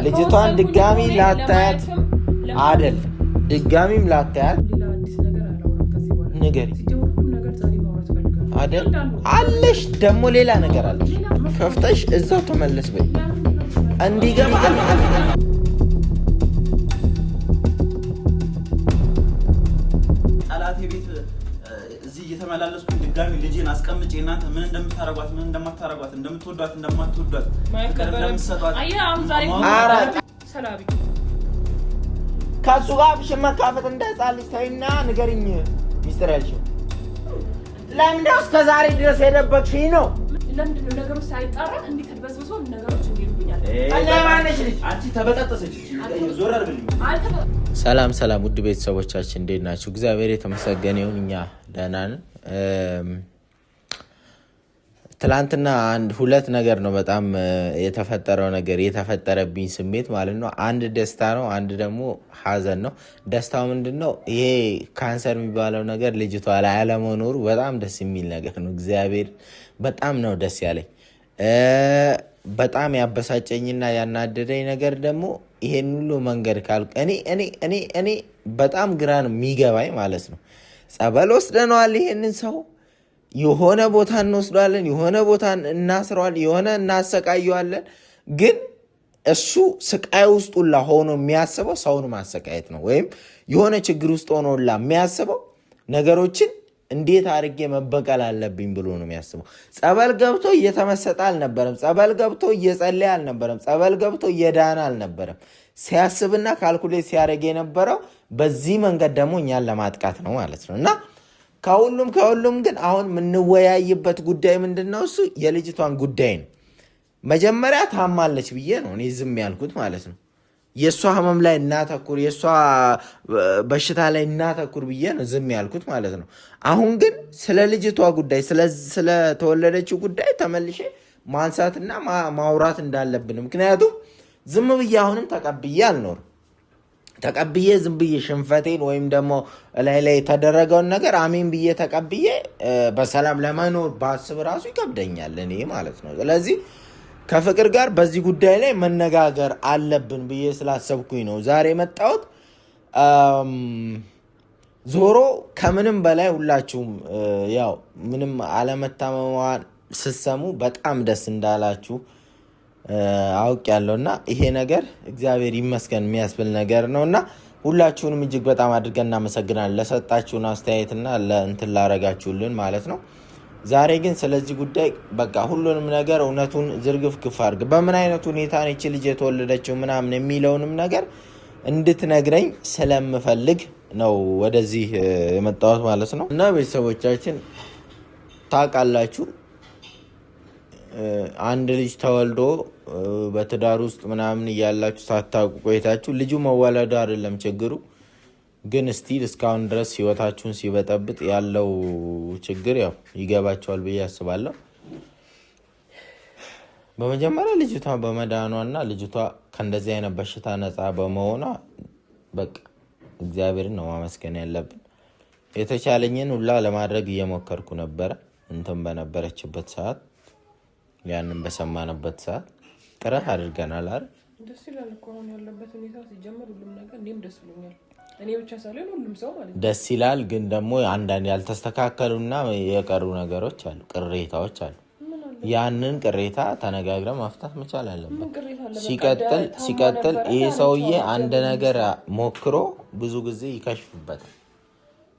ልጅቷን ድጋሚ ላታያት አይደል? ድጋሚም ላታያት ነገር አይደል? አለሽ ደግሞ ሌላ ነገር አለሽ። ከፍተሽ እዛው ተመለስ በይ እንዲገባ አላቴ ቤት እዚህ እየተመላለስኩ ድጋሚ ልጄን አስቀምጬ እናንተ ምን እንደምታረጓት ምን እንደማታረጓት እንደምትወዷት እንደማትወዷት ፍቅር እንደምትሰጧት ሰላቢ ከሱ ጋር አፍሽን መካፈት እንዳይጻልሽ ተይና ንገሪኝ። ሚስጥር ያልሽው ለምንድነው እስከ ዛሬ ድረስ የደበቅሽኝ ነው? ለምንድነው ነገሩ ሳይጣራ እንዴት ተበስብሶ ነገሮች እንዲሉኛል? አንቺ ተበጣጠሰች ዞር አድርግልኝ። ሰላም ሰላም ውድ ቤተሰቦቻችን እንዴት ናችሁ? እግዚአብሔር የተመሰገነ ይሁን እኛ ደህና ነን። ትላንትና ሁለት ነገር ነው በጣም የተፈጠረው ነገር የተፈጠረብኝ ስሜት ማለት ነው። አንድ ደስታ ነው፣ አንድ ደግሞ ሀዘን ነው። ደስታው ምንድነው? ይሄ ካንሰር የሚባለው ነገር ልጅቷ ላይ አለመኖሩ በጣም ደስ የሚል ነገር ነው። እግዚአብሔር በጣም ነው ደስ ያለኝ። በጣም ያበሳጨኝና ያናደደኝ ነገር ደግሞ ይሄን ሁሉ መንገድ ካልኩ እኔ በጣም ግራ ነው የሚገባኝ ማለት ነው። ጸበል ወስደነዋል ይሄንን ሰው የሆነ ቦታ እንወስዷለን፣ የሆነ ቦታ እናስረዋል፣ የሆነ እናሰቃየዋለን። ግን እሱ ስቃይ ውስጥ ሁላ ሆኖ የሚያስበው ሰውን ማሰቃየት ነው። ወይም የሆነ ችግር ውስጥ ሆኖ ሁላ የሚያስበው ነገሮችን እንዴት አድርጌ መበቀል አለብኝ ብሎ ነው የሚያስበው። ጸበል ገብቶ እየተመሰጠ አልነበረም። ጸበል ገብቶ እየጸለየ አልነበረም። ጸበል ገብቶ እየዳነ አልነበረም። ሲያስብና ካልኩሌት ሲያደርግ የነበረው በዚህ መንገድ ደግሞ እኛን ለማጥቃት ነው ማለት ነው። እና ከሁሉም ግን አሁን የምንወያይበት ጉዳይ ምንድን ነው? እሱ የልጅቷን ጉዳይ ነው። መጀመሪያ ታማለች ብዬ ነው እኔ ዝም ያልኩት ማለት ነው። የእሷ ህመም ላይ እናተኩር፣ የእሷ በሽታ ላይ እናተኩር ብዬ ነው ዝም ያልኩት ማለት ነው። አሁን ግን ስለ ልጅቷ ጉዳይ ስለተወለደችው ጉዳይ ተመልሼ ማንሳትና ማውራት እንዳለብን፣ ምክንያቱም ዝም ብዬ አሁንም ተቀብዬ አልኖርም። ተቀብዬ ዝም ብዬ ሽንፈቴን ወይም ደግሞ ላይ የተደረገውን ነገር አሜን ብዬ ተቀብዬ በሰላም ለመኖር ባስብ ራሱ ይከብደኛል እኔ ማለት ነው። ስለዚህ ከፍቅር ጋር በዚህ ጉዳይ ላይ መነጋገር አለብን ብዬ ስላሰብኩኝ ነው ዛሬ መጣሁት። ዞሮ ከምንም በላይ ሁላችሁም ያው ምንም አለመታመሟን ስትሰሙ በጣም ደስ እንዳላችሁ አውቅ ያለውና ይሄ ነገር እግዚአብሔር ይመስገን የሚያስብል ነገር ነውና ሁላችሁንም እጅግ በጣም አድርገን እናመሰግናለን ለሰጣችሁን አስተያየትና ለእንትን ላረጋችሁልን ማለት ነው። ዛሬ ግን ስለዚህ ጉዳይ በቃ ሁሉንም ነገር እውነቱን ዝርግፍ ክፍ አድርግ በምን አይነት ሁኔታ ነች ልጅ የተወለደችው ምናምን የሚለውንም ነገር እንድትነግረኝ ስለምፈልግ ነው ወደዚህ የመጣሁት ማለት ነው። እና ቤተሰቦቻችን ታውቃላችሁ አንድ ልጅ ተወልዶ በትዳር ውስጥ ምናምን እያላችሁ ሳታውቁ ቆይታችሁ ልጁ መወለዱ አይደለም ችግሩ፣ ግን ስቲል እስካሁን ድረስ ህይወታችሁን ሲበጠብጥ ያለው ችግር ያው ይገባቸዋል ብዬ አስባለሁ። በመጀመሪያ ልጅቷ በመዳኗና ልጅቷ ከእንደዚህ አይነት በሽታ ነፃ በመሆኗ በቃ እግዚአብሔርን ነው ማመስገን ያለብን። የተቻለኝን ሁላ ለማድረግ እየሞከርኩ ነበረ እንትን በነበረችበት ሰዓት ያንን በሰማነበት ሰዓት ጥረት አድርገናል አይደል? ደስ ይላል እኮ አሁን ያለበት ሁኔታ ሲጀመር ሁሉም ነገር እኔም ደስ ብሎኛል። እኔ ብቻ ሳይሆን ሁሉም ሰው ማለት ነው ደስ ይላል። ግን ደግሞ አንዳንድ ያልተስተካከሉና የቀሩ ነገሮች አሉ፣ ቅሬታዎች አሉ። ያንን ቅሬታ ተነጋግረን መፍታት መቻል አለበት። ሲቀጥል ይሄ ሰውዬ አንድ ነገር ሞክሮ ብዙ ጊዜ ይከሽፍበታል።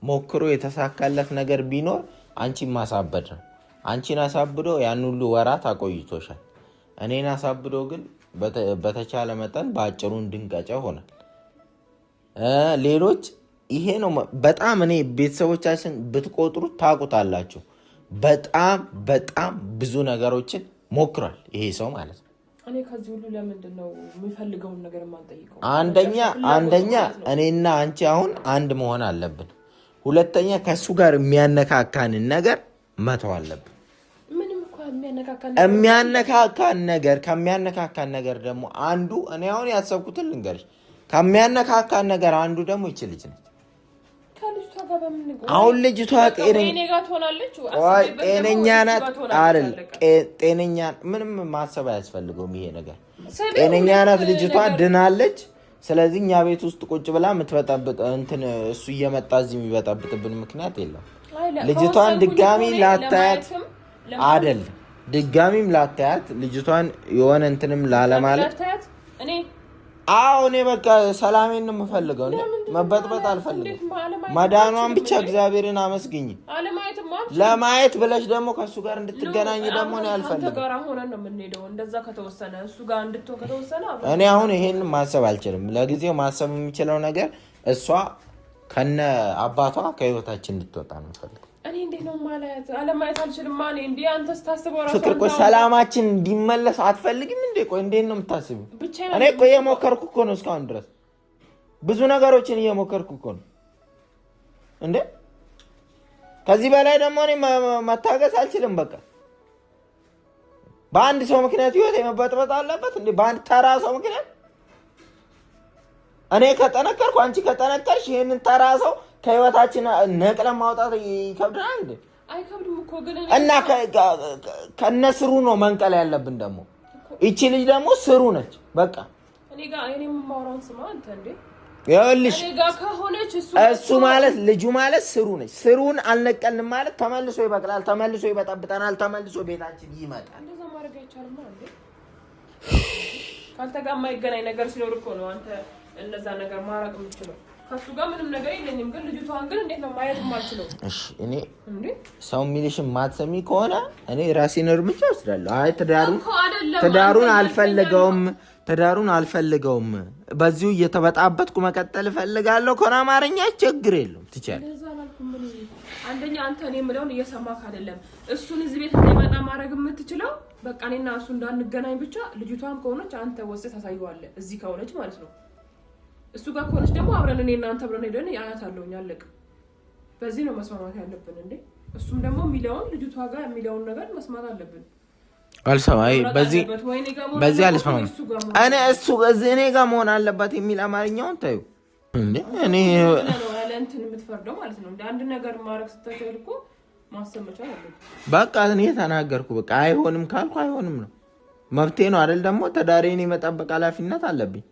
ሞክሮ የተሳካለት ነገር ቢኖር አንቺን ማሳበድ ነው። አንቺን አሳብዶ ያን ሁሉ ወራት አቆይቶሻል። እኔን አሳብዶ ግን በተቻለ መጠን በአጭሩ እንድንቀጨ ሆናል። ሌሎች ይሄ ነው በጣም እኔ ቤተሰቦቻችን ብትቆጥሩት ታውቁታላችሁ። በጣም ብዙ ነገሮችን ሞክሯል ይሄ ሰው ማለት ነው። እኔ ከዚህ ሁሉ ለምንድን ነው የሚፈልገውን ነገር ማንጠይቀው? አንደኛ እኔና አንቺ አሁን አንድ መሆን አለብን። ሁለተኛ ከሱ ጋር የሚያነካካንን ነገር መተው አለብን። ከሚያነካካን ነገር ደግሞ አንዱ እኔ አሁን ያሰብኩትን ልንገርሽ። ከሚያነካካን ነገር አንዱ ደግሞ ይቺ ልጅ ነች። ከልጅቷ አሁን ልጅቷ ጤነኛ ናት አይደል? ጤነኛ ምንም ማሰብ አያስፈልገውም ይሄ ነገር። ጤነኛ ናት ልጅቷ ድናለች። ስለዚህ እኛ ቤት ውስጥ ቁጭ ብላ የምትበጣብጥ እንትን እሱ እየመጣ እዚህ የሚበጣብጥብን ምክንያት የለም። ልጅቷን ድጋሚ ላታያት አይደል? ድጋሚም ላታያት ልጅቷን የሆነ እንትንም ላለማለት አዎ እኔ በቃ ሰላሜን ነው የምፈልገው። መበጥበጥ አልፈልግም። መዳኗን ብቻ እግዚአብሔርን አመስግኝ። ለማየት ብለሽ ደግሞ ከእሱ ጋር እንድትገናኝ ደግሞ ነው ያልፈልግም። እኔ አሁን ይሄን ማሰብ አልችልም። ለጊዜው ማሰብ የሚችለው ነገር እሷ ከነ አባቷ ከህይወታችን እንድትወጣ ነው የምፈልገው። እኔ እንዴት ነው ማለት አለማየት አልችልም ማለት እንዴ? አንተስ ታስበው ራሱ ፍቅር ቆይ ሰላማችን እንዲመለስ አትፈልግም እንዴ? ቆይ እንዴት ነው የምታስቢው? እኔ ቆይ እየሞከርኩ እኮ ነው እስካሁን ድረስ ብዙ ነገሮችን እየሞከርኩ እኮ ነው እንዴ። ከዚህ በላይ ደግሞ እኔ መታገስ አልችልም። በቃ በአንድ ሰው ምክንያት ህይወት መበጥበጥ አለበት እንዴ? በአንድ ተራ ሰው ምክንያት እኔ ከጠነከርኩ አንቺ ከጠነከርሽ ይሄንን ተራ ሰው ከህይወታችን ነቅለን ማውጣት ይከብዳል እንዴ? አይከብድም እኮ ግን እና ከነስሩ ነው መንቀል ያለብን። ደግሞ እቺ ልጅ ደግሞ ስሩ ነች። በቃ እኔ ጋር እኔ የማወራውን ስማ አንተ እንዴ። ይኸውልሽ እኔ ጋር ከሆነች እሱ ማለት ልጁ ማለት ስሩ ነች። ስሩን አልነቀልንም ማለት ተመልሶ ይበቅላል፣ ተመልሶ ይበጣብጠናል፣ ተመልሶ ቤታችን ይመጣል። እንደዛ ማድረግ አይቻልም እንዴ? ካንተ ጋር የማይገናኝ ነገር ሲኖር እኮ ነው አንተ እነዛ ነገር ማራቅ የምትችለው። ከሱ ጋር ምንም ነገር የለኝም፣ ግን ልጅቷን ግን እንዴት ነው ማየት የማልችለው? እሺ እኔ ሰው የሚልሽን ማትሰሚ ከሆነ እኔ ራሴን እርምጃ ወስዳለሁ። አይ ትዳሩን አልፈልገውም፣ በዚሁ እየተበጣበጥኩ መቀጠል እፈልጋለሁ ከሆነ አማርኛ ችግር የለውም ትችያለሽ። አንደኛ አንተ እኔ የምለውን እየሰማክ አይደለም። እሱን እዚህ ቤት እንዳይመጣ ማድረግ የምትችለው በቃ እኔና እሱ እንዳንገናኝ ብቻ። ልጅቷን ከሆነች አንተ ወስደህ ታሳየዋለህ፣ እዚህ ከሆነች ማለት ነው። እሱ ጋር ከሆነች ደግሞ አብረን እኔ እና አንተ ብለን ሄደን አያታለሁኝ። አለቅ። በዚህ ነው መስማማት ያለብን እንዴ። እሱም ደግሞ የሚለውን ልጅቷ ጋር የሚለውን ነገር መስማት አለብን። አልሰማይ በዚህ አልሰማም። እኔ ጋር መሆን አለባት የሚል አማርኛውን ታዩ እንዴ። እኔ እንትን የምትፈርደው ማለት ነው እንደ አንድ ነገር ማድረግ ስትችል እኮ ማሰብ መቻል አለብን። በቃ እኔ ተናገርኩ። በቃ አይሆንም ካልኩ አይሆንም ነው መብቴ ነው አይደል? ደግሞ ተዳሬን የመጠበቅ ኃላፊነት አለብኝ።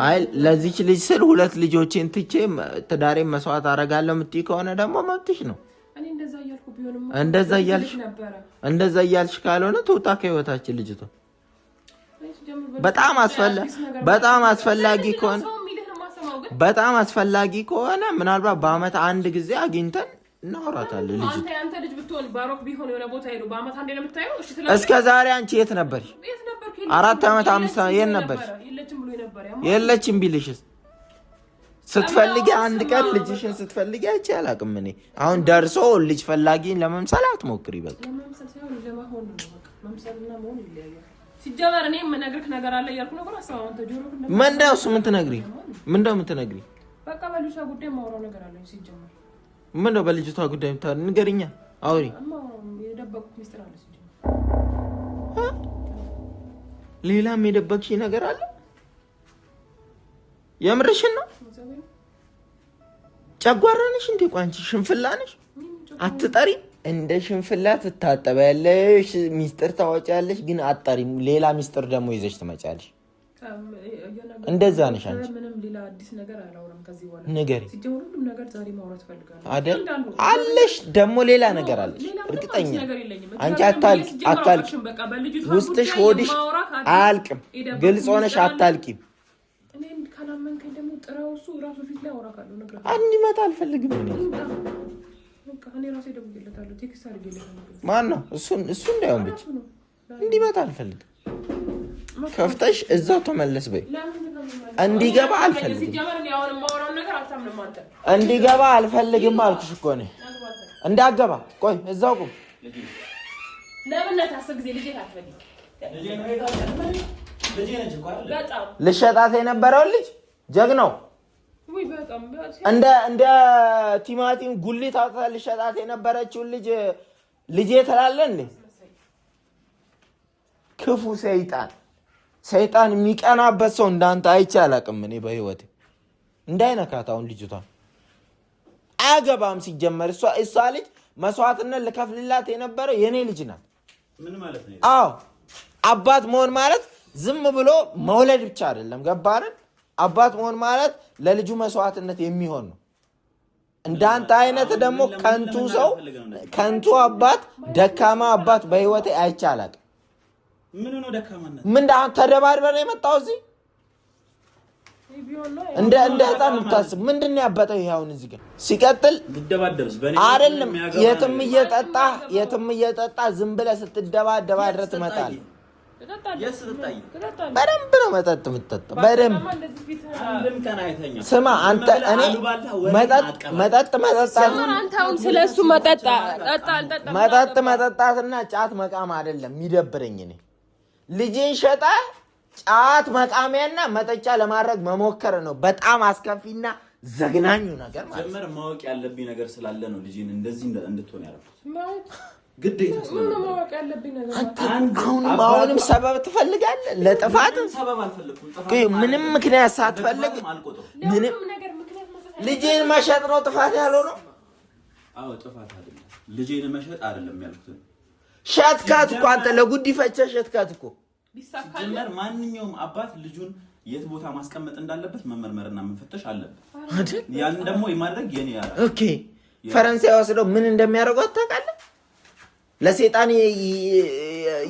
አይ ለዚች ልጅ ስል 2 ልጆቼን ትቼ ተዳሬን መስዋዕት አደርጋለሁ የምትይ ከሆነ ደግሞ መብትሽ ነው። እኔ እንደዛ እያልኩ ቢሆንም እንደዛ እያልሽ ካልሆነ ትውጣ ከህይወታችን ልጅቷ። በጣም አስፈላጊ ከሆነ ምናልባት በአመት አንድ ጊዜ አግኝተን እናወራታለን። ልጅ አንተ ልጅ ብትሆን ባሮክ ቢሆን የሆነ ቦታ ሄዶ በአመት አንዴ ነው የምታየው። እሺ እስከ ዛሬ አንቺ የት ነበርሽ? 4 ዓመት 5 ዓመት የት ነበርሽ? የለችም ቢልሽስ ስትፈልጊ አንድ ቀን ልጅሽን ስትፈልጊ አይቼ አላውቅም። እኔ አሁን ደርሶ ልጅ ፈላጊን ለመምሰል አትሞክሪ። በቃ ለመምሰል ሳይሆን ለመሆን ነው። መምሰልና መሆን ይለያያል። ሲጀመር እኔ የምነግርህ ነገር አለ እያልኩ ነበር። አሰማው አንተ ጆሮ ግን ምንድነው እሱ? ምንድነው የምትነግሪኝ? በቃ በልጅቷ ጉዳይ ማውራው ነገር አለ። ሲጀመር ምንድነው በልጅቷ ጉዳይ የምታወሪው? ንገሪኛ፣ አውሪ። የደበቅኩት ሚስጥር አለ ሲጀመር። ሌላም የደበቅሽኝ ነገር አለ? የምርሽን ነው? ጨጓራንሽ እንዴ? ቋንቺ ሽንፍላ ነሽ? አትጠሪ። እንደ ሽንፍላ ትታጠቢያለሽ፣ ሚስጥር ታወጫለሽ፣ ግን አትጠሪም። ሌላ ሚስጥር ደግሞ ይዘሽ ትመጫለሽ። እንደዛ ነሽ አንቺ። ምንም ሌላ አዲስ ነገር አላወራም ከዚህ በኋላ። ንገሪ። ሲጀምር ሁሉም ነገር ዛሬ ማውራት ፈልጋለሁ አይደል? አለሽ ደግሞ ሌላ ነገር አለሽ። እርግጠኛ አንቺ አታልቂ። ውስጥሽ ሆድሽ አያልቅም። ግልጽ ሆነሽ አታልቂም። እኔን ካላመንከኝ ደግሞ ጥራው። እሱ ራሱ ፊት ላይ አወራካለሁ። ነገር እንዲመጣ አልፈልግም። እኔ ራሴ ደውዬለታለሁ፣ ቴክስት አድርጌለታለሁ። ማን ነው እሱ? እንዳይሆን ብቻ እንዲመጣ አልፈልግም። ከፍተሽ እዛው ተመለስ በይ። እንዲገባ አልፈልግም። እንዲገባ አልፈልግም አልኩሽ እኮ እኔ እንዳገባ። ቆይ እዛው ቁም። ልሸጣት የነበረው ልጅ ጀግናው እንደ ቲማቲም ጉሊት አውጥታ ልሸጣት የነበረችውን ልጄ ትላለህ እንዴ? ክፉ ሰይጣን የሚቀናበት ሰው እንዳንተ አይቼ አላውቅም እኔ በህይወቴ። እንዳይነካት አሁን ልጅቷን አያገባም ሲጀመር እሷ ልጅ መስዋዕትነት ልከፍልላት የነበረው የኔ ልጅ ናት ምን ማለት ነው አዎ አባት መሆን ማለት ዝም ብሎ መውለድ ብቻ አይደለም ገባህ አባት መሆን ማለት ለልጁ መስዋዕትነት የሚሆን ነው እንዳንተ አይነት ደግሞ ከንቱ ሰው ከንቱ አባት ደካማ አባት በህይወቴ አይቻላል ምን ነው ደካማነት ምን ተደባድበን የመጣው እዚህ እንደ ህፃን ምታስብ ምንድነው ያበጠው ይሄውን እዚህ ጋር ሲቀጥል ልደባደብስ በኔ አይደለም የትም እየጠጣ ዝም ብለህ ስትደባደባ ድረስ ትመጣለህ በደንብ ነው መጠጥ የምትጠጣው በደንብ ስማ አንተ እኔ መጠጣትና ጫት መቃም አይደለም የሚደብረኝ እኔ ልጄን ሸጣ ጫት መቃሚያና መጠጫ ለማድረግ መሞከር ነው በጣም አስከፊና ዘግናኙ ነገር ማለት ጀመር ማወቅ ያለብኝ ነገር ስላለ ነው ልጄን እንደዚህ እንድትሆን ያደረኩት ግዴታ ነው ማወቅ ያለብኝ ነገር አሁንም ሰበብ ትፈልጋለህ ለጥፋት ሰበብ አልፈልኩም ምንም ምክንያት ሳትፈልግ ምንም ነገር ምክንያት ልጄን መሸጥ ነው ጥፋት ያለው ነው አዎ ጥፋት አይደለም ልጄን መሸጥ አይደለም ያልኩት ሸጥካት እኮ አንተ ለጉዲፈቻ ሸጥካት እኮ ጀመር ማንኛውም አባት ልጁን የት ቦታ ማስቀመጥ እንዳለበት መመርመርና መፈተሽ አለበት ያን ደግሞ የማድረግ የኔ ያራ ኦኬ ፈረንሳይ ወስደው ምን እንደሚያደርጉ አታውቃለህ ለሰይጣን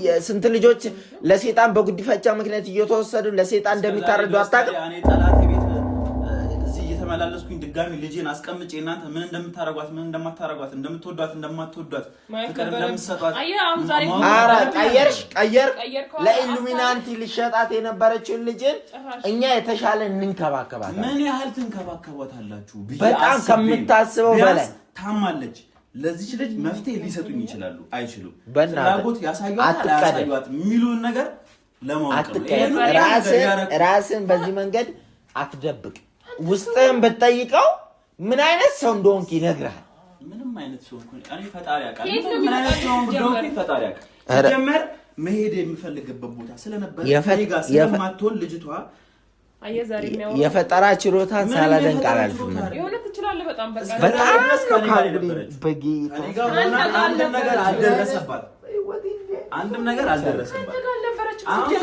የስንት ልጆች ለሰይጣን በጉዲፈቻ ምክንያት እየተወሰዱ ለሰይጣን እንደሚታረዱ አታውቅም ያኔ ጠላቴ ቤት እዚህ እየተመላለስኩኝ ድጋሚ ልጄን አስቀምጬ እናንተ ምን እንደምታረጓት ምን እንደማታረጓት እንደምትወዷት እንደማትወዷት ፍቅር እንደምትሰጧት አራ ቀየር ለኢሉሚናንቲ ልሸጣት የነበረችውን ልጅን እኛ የተሻለ እንንከባከባት ምን ያህል ትንከባከቧታላችሁ በጣም ከምታስበው በላይ ታማለች ለዚህ ልጅ መፍትሄ ሊሰጡኝ ይችላሉ አይችሉም ፍላጎት ያሳዩት የሚሉን ነገር ለማወቅ ራስን በዚህ መንገድ አትደብቅ ውስጥህን ብትጠይቀው ምን አይነት ሰው እንደሆንክ ይነግራል ምንም አይነት ሰው እኔ ፈጣሪ ያውቃል ምን አይነት ሰው እንደሆንክ ፈጣሪ ያውቃል ጀመር መሄድ የምፈልግበት ቦታ ስለነበር ሄጋ ስለማትሆን ልጅቷ የፈጠራ ችሎታን ሳላደንቅ አላልፍም የሆነ ትችላለህ በጣም በጌታ አንድም ነገር አልደረሰባት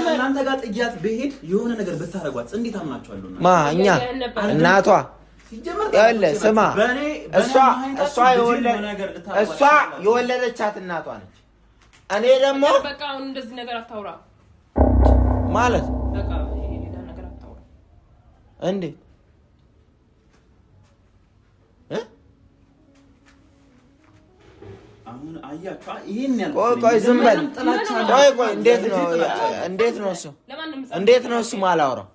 እናንተ ጋር ጥያት በሄድ የሆነ ነገር ብታረጓት እንዴት አምናችኋለሁ ማ እኛ እናቷ ያለ ስማ እሷ የወለደቻት እናቷ ነች እኔ ደግሞ በቃ አሁን እንደዚህ ነገር አታውራ ማለት በቃ ሌላ ነገር አታውራ እንዴ አሁን አያችሁ ይሄን ያለው ቆይ ዝም በል ቆይ እንዴት ነው እሱ ማላወራው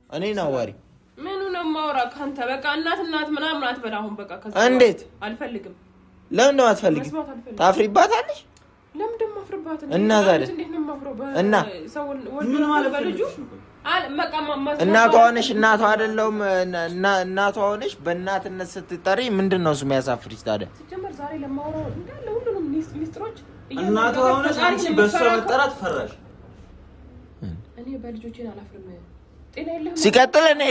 እኔ ነው ወሬ ምኑ ነው ማውራ ካንተ በቃ እናት ምናምን አትበል አሁን በቃ ከዛ እንዴት አልፈልግም ለምን ነው አትፈልጊም ታፍሪባታለሽ ለምን ደሞ አፍርባት እና ታዲያ እና ምን ማለት በልጁ እናቷ ሆነሽ እናቷ አይደለም እናቷ ሆነሽ በእናትነት ስትጠሪ ምንድነው እሱ የሚያሳፍርሽ ታዲያ ሲጀመር ዛሬ ለማውራው እንዳለ ሁሉንም ሚስጥሮች እናቷ ሆነሽ አንቺ በሷ መጠራት ፈራሽ እኔ በልጆቼን አላፍርም ጤና የለም ሲቀጥል እኔ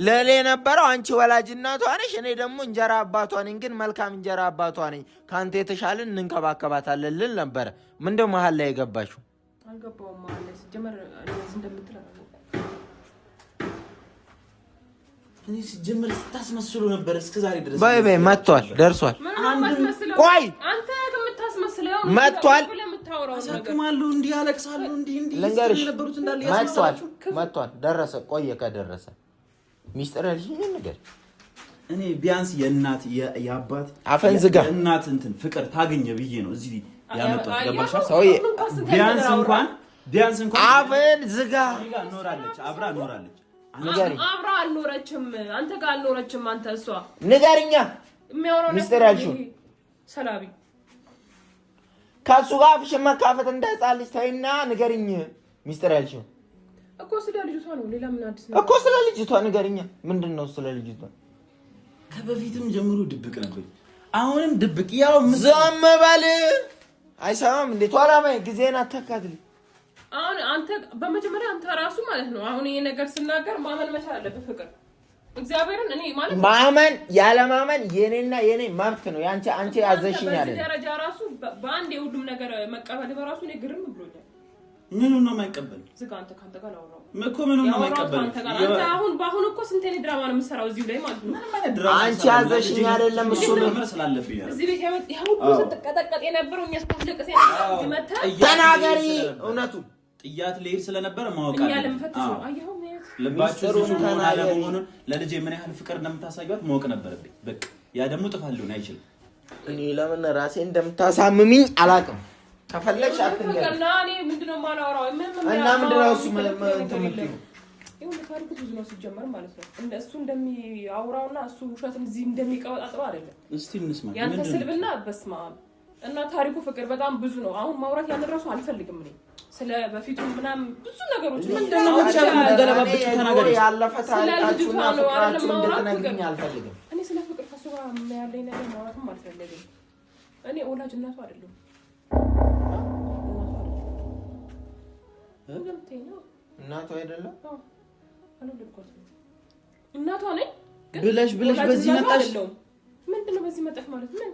ለሌ ነበረው አንቺ ወላጅ እናቷ ነሽ እኔ ደግሞ እንጀራ አባቷ ነኝ ግን መልካም እንጀራ አባቷ ነኝ ካንተ የተሻለን እንንከባከባታለን ልል ነበር ምንድነው መሃል ላይ የገባሽው አልገባውም ማለት ሲጀመር እንደዚህ እንደምትለው እኔ ሲጀመር ስታስመስሉ ነበር እስከ ዛሬ ድረስ በይ መጥቷል ደርሷል ቆይ አንተ ከምታስመስለው መጥቷል አሳክማሉ እንዲ ያለቅሳሉ እንዲ ስለነበሩት እንዳለ ያስመስላችሁ መጥቷል ደረሰ ቆየ ከደረሰ ሚስጥር ያልሽኝ ነገር እኔ ቢያንስ የእናት የአባት አፈንዝጋ እናት እንትን ፍቅር ታገኘ ብዬ ነው እዚህ ያመጣው ገባሽ ሰውዬ ቢያንስ እንኳን አፈን ዝጋ ኖራለች አብራ ኖራለች አብራ አልኖረችም አንተ ጋር አልኖረችም አንተ እሷ ንገርኛ የሚያወራው ሚስጥር ያልሽው ሰላቢ ካሱ ጋር ፍሽማ ካፈት እንዳይጻልሽ ታይና ንገርኝ ሚስጥር ያልሽው እኮ ስለ ልጅቷ ነው ሌላ ምን አዲስ ነው እኮ ስለ ልጅቷ ንገርኛ ምንድነው ስለ ልጅቷ ከበፊትም ጀምሮ ድብቅ ነበር አሁንም ድብቅ ያው ዝም በል አይሰማም እንዴ ቷላማይ ጊዜና ተካትል አሁን አንተ በመጀመሪያ አንተ ራሱ ማለት ነው አሁን ይሄ ነገር ስናገር ማመን መቻል አለበት ፍቅር እግዚአብሔርን እኔ ማለት ማመን ያለ ማመን የኔና የኔ መብት ነው። አንቺ አዘሽኝ አይደል? በዚህ ደረጃ ራሱ በአንድ የሁሉም ነገር መቀበል በራሱ እኔ ግርም ብሎኛል። ምኑን ነው የማይቀበል? ዝጋ አንተ ካንተ ጋር ነው እኮ ምኑን ነው የማይቀበል? አንተ አሁን እኮ ስንት እኔ ድራማ ነው የምትሰራው እዚሁ ላይ ማለት ነው። አንቺ አዘሽኝ አይደለም? እሱ ነው ስላለብኝ እዚህ ቤት ያው ስትቀጠቀጥ የነበረው እኛ ስታስለቅስ የነበረው እዚህ መጣ ተናገሪ እውነቱ ጥያት ልሄድ ስለነበረ ማወቅ አለ። እኛ ለምፈትሽ ነው አየኸው ልባችሁ ለመሆኑን ለልጄ ምን ያህል ፍቅር እንደምታሳዩት ማወቅ ነበረብኝ። በቃ ያ ደግሞ ጥፋት ሊሆን አይችልም። እኔ ለምን ራሴ እንደምታሳምሚኝ አላውቅም። ከፈለግሽ አትንገሪ እና እኔ ምንድነው የማላወራው እና ምንድነው እሱ እንትን ይሁን ታሪኩ ብዙ ነው ሲጀመር ማለት ነው። እሱ እንደሚያወራውና እሱ ውሸትን እዚህ እንደሚቀበጣጥረው አይደለም። እስቲ እንስማ ያንተ ስልብና በስማ እና ታሪኩ ፍቅር በጣም ብዙ ነው። አሁን ማውራት ያነረሱ አልፈልግም እኔ ስለ በፊቱ ምናምን ብዙ ነገሮች ምንድነው ገለባብጥ ተናገሪ። ያለፈ ታሪካችሁና ፍቅራችሁ እንድትነግሪኝ አልፈልግም። እኔ ስለ ፍቅር ከሱ ጋር ያለኝ ነገር ማውራትም አልፈልግም። እኔ ወላጅ እናቱ አይደለም እናቱ አይደለም እናቷ ነኝ ብለሽ በዚህ መጣሽ። ምንድነው በዚህ መጣሽ ማለት ምን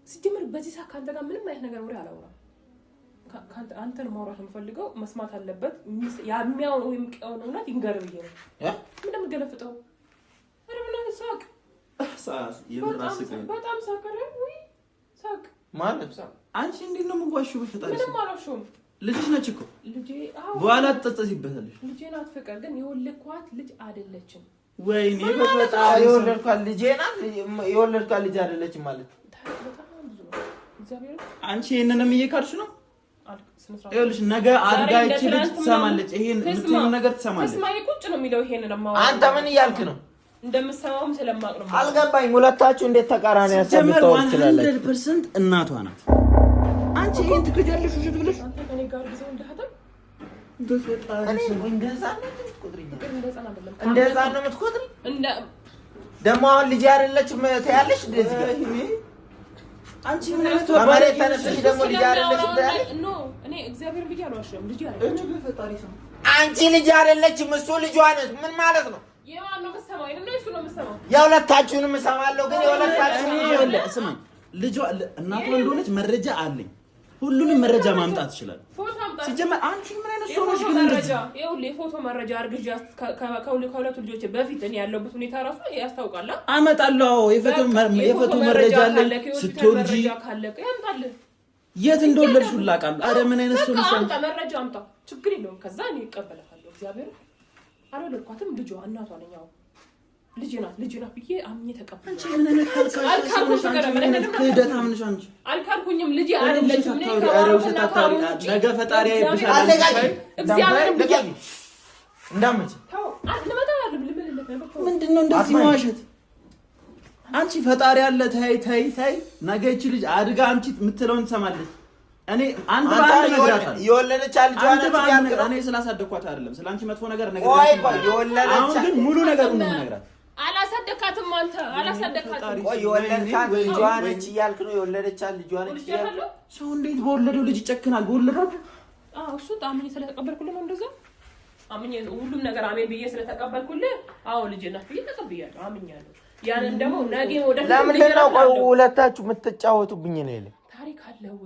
ሲጀምር በዚህ ሰዓት ካንተ ጋር ምንም አይነት ነገር ወሬ አላወራም። አንተን ማውራት የምፈልገው መስማት አለበት። የሚያውን ወይም ቀውን እውነት ይንገር ብዬ ነው። ምን እንደምገለፍጠው አረ ምን ሳቅ በጣም ሳቀረ ወይ ሳቅ ማለት አንቺ እንዴት ነው የምዋሽው? በፈጣሪ ምንም አላልሽውም። ልጅሽ ነች እኮ ልጄ በኋላ ተጸጸሲበታለሽ። ልጄ ናት ፍቅር ግን የወለድኳት ልጅ አይደለችም። ወይኔ በፈጣሪ የወለድኳት ልጄ ናት። የወለድኳት ልጅ አይደለችም ማለት አንቺ ይሄንንም እየካድሽ ነው። ይኸውልሽ ነገ አድጋ ይቺ ልጅ ትሰማለች። ይሄን የምትይው ነገር ትሰማለች። ስማይ ቁጭ ነው የሚለው ይሄንን ማውራት። አንተ ምን እያልክ ነው? እንደምሰማውም ስለማቅ ነው። አልገባኝም። ሁለታችሁ እንዴት ተቃራኒ ያሰብታው ትችላላችሁ? 100% እናቷ ናት። አንቺ ይሄን ትከጃለሽ ውሸት ብለሽ አንተ ከኔ ጋር ጊዜው እንደሀተ በፈጣሪ እንደዛ ነው የምትቆጥሪ? ደግሞ አሁን ልጅ አይደለችም ትያለሽ እንደዚህ ጋር አንቺ ምን ተባረክ ተነስተሽ ደግሞ ልጅ አይደለችም ትያለሽ? ኖ እኔ እግዚአብሔር ብዬ አልዋሽም። ልጅ አይደለችም። በፈጣሪ ሰው አንቺ ልጅ አይደለችም እሱ ልጇ ነች። ምን ማለት ነው? የማን ነው የምትሰማው? እኔ እሱ ነው የምትሰማው። የሁለታችሁንም እሰማለሁ ግን የሁለታችሁንም ይኸውልህ ስማኝ፣ ልጇ እናቷ እንደሆነች መረጃ አለኝ። ሁሉንም መረጃ ማምጣት ይችላል። ፎቶ አምጣ። ሲጀመር አንቺ ምን አይነት ሰው ነሽ ግን እንደዚህ? ይኸውልህ የፎቶ መረጃ አርግዣ ከሁለቱ ልጆች በፊት እኔ ያለበት ሁኔታ ራሱ ያስታውቃል። አመጣለሁ። የፎቶ መረጃ አለኝ። ስትወልጂ ያምጣልህ። የት እንደወለድሽ ሁላ አውቃለሁ። አረ ምን አይነት ሰው ነሽ? አምጣ መረጃ አምጣ። ችግር የለውም። ከዛ እኔ እቀበልሃለሁ። እግዚአብሔር አልወለድኳትም። ልጇ እናቷ ነኝ። ያው ልጅ ናት ብዬ አምኜ ተቀበልኩ። አንቺ ምን አይነት አልካልኩኝም። ልጅ አይደለችም። ነገ ፈጣሪ አይብሻል። ምንድነው እንደዚህ መዋሸት? አንቺ ፈጣሪ አለ። ታይ ነገ ይቺ ልጅ አድጋ አንቺ የምትለውን ትሰማለች። እኔ አንድ ባንድ ነግራታለሁ። የወለደች ልጅ አለች። እኔ ስላሳደኳት አይደለም ስላንቺ መጥፎ ነገር አሁን ግን ሙሉ ነገር ነው ነግራት። አላሳደካትም። አንተ አላሳደካትም። የወለደቻት ልጇ ነች እያልክ ነው። የወለደቻት ልጇ ነች እያልክ ነው። ሰው እንዴት በወለደው ልጅ ይጨክናል? በወለደው እሱ አምኜ ስለተቀበልኩልህ ነው እንደዛ። አምኜ ሁሉም ነገር አሜን ብዬ ስለተቀበልኩልህ ልጄ ናት ብዬ ተቀብያለሁ። አምኛለሁ። ያንን ደግሞ ነገ ወደ ለምንድን ነው ሁለታችሁ የምትጫወቱብኝ ነው? ይሄ ታሪክ አለው።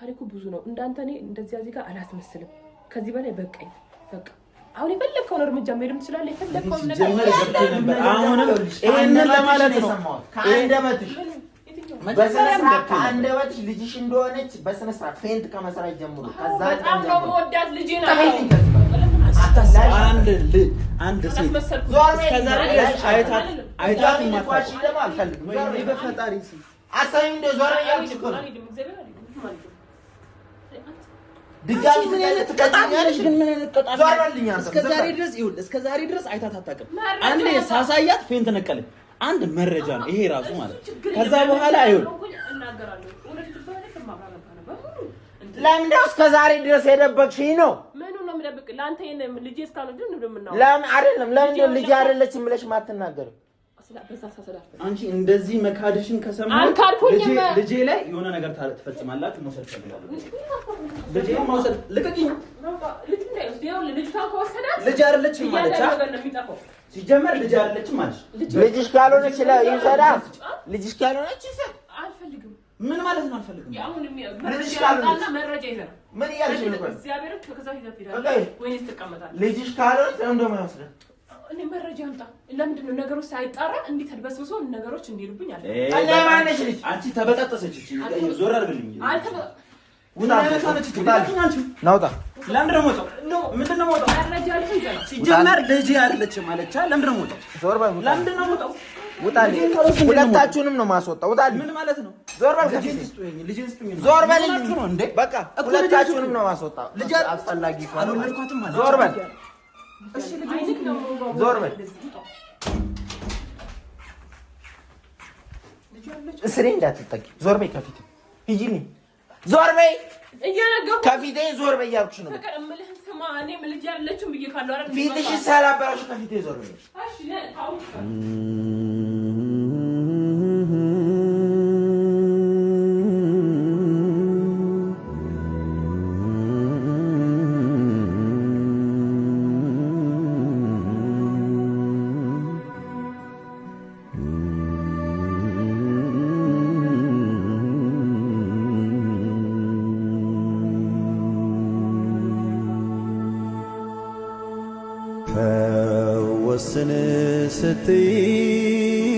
ታሪኩ ብዙ ነው። እንዳንተ እኔ እንደዚህ እዚህ ጋር አላስመስልም። ከዚህ በላይ በቃኝ። በቃ አሁን የፈለግከውን እርምጃ መሄድም ትችላለህ። የፈለግከውን ነገር አሁንም ይሄንን ለማለት ነው። ከአንደበትሽ በስነ ስርዓት ከአንደበትሽ ልጅሽ እንደሆነች በስነ ስርዓት ፌንት ከመስራት ጀምሮ ከዛ በጣም ነው የምወዳት ልጄ ናት። አንድ ሴት እስከዛሬ ድረስ አይታት ማታውቅ አልፈልግም። በፈጣሪ ስም አሳይም እንደ ዞር ያልኩሽ እኮ ነው። ድጋሚ ምን አይነት ተቀጣኛለሽ? ግን ምን አይነት ተቀጣኝ? ዞርልኝ አንተ። እስከዛሬ ድረስ አይታት አታውቅም። አንዴ ሳሳያት ፌንት ነቀለች። አንድ መረጃ ነው ይሄ ራሱ ማለት ነው። ከዛ በኋላ አይሁን ለምን እስከዛሬ ድረስ የደበቅሽኝ ነው? ምኑ ነው የምደብቅ? ለአንተ ይሄን ልጄ እስካሁን ግን እንደምናው ለምን አይደለም? ለምን ልጅ አይደለችም ብለሽ ማትናገረው? አንቺ እንደዚህ መካድሽን ከሰማሁ ልጄ ላይ የሆነ ነገር ትፈጽማላችሁ። መውሰድ ፈልጋለሁ። ልጄ መውሰድ ልቀቂኝ። ልጅ አይደለችም ማለት ሲጀመር ልጅ አይደለችም ማለት ልጅሽ ካልሆነች ይሰዳ ልጅሽ ካልሆነች ይሰድ አልፈልግም። ምን ማለት ነው አልፈልግም? ያሁን ልጅሽ ካልሆነች መረጃ ይዘና ምን እያልሽ ነው? እግዚአብሔር ከዛ ይዘፍይዳል ወይስ ትቀመጣለህ? ልጅሽ ካልሆነች እንደውም አይወስደም። እኔ መረጃ አምጣ። ለምንድን ነው ነገሮች ሳይጣራ እንዴት ተድበስብሶ ነገሮች እንዲሉብኝ አለ? እና ማነሽ ልጅ አንቺ ተበጣጠሰች። ዞር አድርግልኝ። አንተ ውጣ ናውጣ። ለምንድን ነው የምወጣው? ምንድን ነው የምወጣው? መረጃ አልኩ ይዘና ሲጀመር ልጅ አይደለችም አለች። ለምንድን ነው የምወጣው? ዞር በል። ለምንድን ነው የምወጣው? ውጣልኝ። ሁለታችሁንም ነው ማስወጣው። ውጣልኝ። ምን ማለት ነው? ዞር በል። ዞር በል እንዴ! በቃ ሁለታችሁንም ነው ማስወጣው። ልጅ አስፈላጊ ከሆነ አልወለድኳትም ማለት ዞር በል። እሺ ልጅ ዞር በል። እስሬ እንዳትጠቂ። ዞር በይ ከፊቴ ሂጂልኝ። ዞር በይ ከፊቴ ዞር በይ እያልኩሽ ነው። ፊትሽ ሳላበላሽ ከፊቴ ዞር በይ። ወስን ስትይ